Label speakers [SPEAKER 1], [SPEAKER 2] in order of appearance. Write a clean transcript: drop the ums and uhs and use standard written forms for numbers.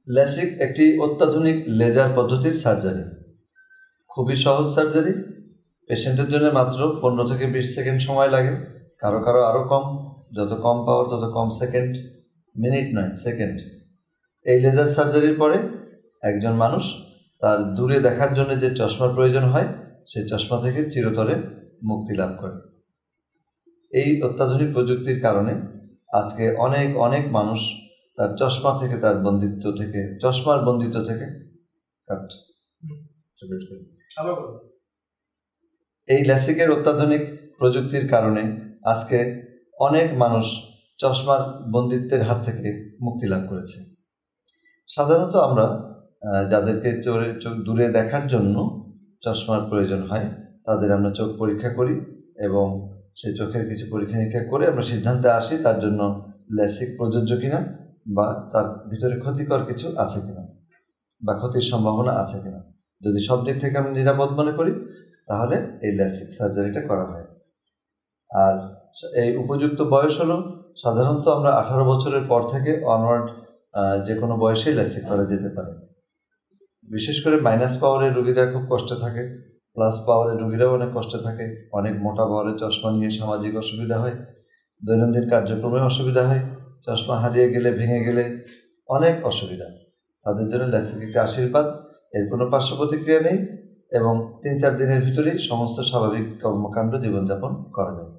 [SPEAKER 1] LASIK একটি অত্যাধুনিক laser পদ্ধতির সার্জারি। খুবই সহজ সার্জারি। পেশেন্টের জন্য মাত্র 15 থেকে 20 সেকেন্ড সময় লাগে, কারো কারো আরও কম। যত কম পাওয়ার তত কম সেকেন্ড, মিনিট নয়, সেকেন্ড। এই লেজার সার্জারির পরে একজন মানুষ তার দূরে দেখার জন্য যে চশমার প্রয়োজন হয় সেই চশমা থেকে চিরতরে মুক্তি লাভ করে। এই অত্যাধুনিক প্রযুক্তির কারণে আজকে অনেক অনেক মানুষ তার চশমা থেকে, তার বন্দিত্ব থেকে, চশমার বন্দিত্ব থেকে এই ল্যাসিকের অত্যাধুনিক প্রযুক্তির কারণে আজকে অনেক মানুষ চশমার বন্দিত্বের হাত থেকে মুক্তি লাভ করেছে। সাধারণত আমরা যাদেরকে দূরে দেখার জন্য চশমার প্রয়োজন হয় তাদের আমরা চোখ পরীক্ষা করি এবং সেই চোখের কিছু পরীক্ষা নিরীক্ষা করে আমরা সিদ্ধান্তে আসি তার জন্য ল্যাসিক প্রযোজ্য কিনা বা তার ভিতরে ক্ষতিকর কিছু আছে কিনা বা ক্ষতির সম্ভাবনা আছে কিনা। যদি সব দিক থেকে আমি নিরাপদ মনে করি তাহলে এই ল্যাসিক সার্জারিটা করা হয়। আর এই উপযুক্ত বয়স হলো সাধারণত আমরা 18 বছরের পর থেকে অনওয়ার্ড যে কোনো বয়সেই ল্যাসিক করা যেতে পারে। বিশেষ করে মাইনাস পাওয়ারের রোগীরা খুব কষ্টে থাকে, প্লাস পাওয়ারের রোগীরাও অনেক কষ্টে থাকে। অনেক মোটা পাওয়ারের চশমা নিয়ে সামাজিক অসুবিধা হয়, দৈনন্দিন কার্যক্রমে অসুবিধা হয়, চশমা হারিয়ে গেলে, ভেঙে গেলে অনেক অসুবিধা। তাদের জন্য ল্যাসিক একটা আশীর্বাদ। এর কোনো পার্শ্ব প্রতিক্রিয়া নেই এবং 3-4 দিনের ভিতরেই সমস্ত স্বাভাবিক কর্মকাণ্ড জীবনযাপন করা যায়।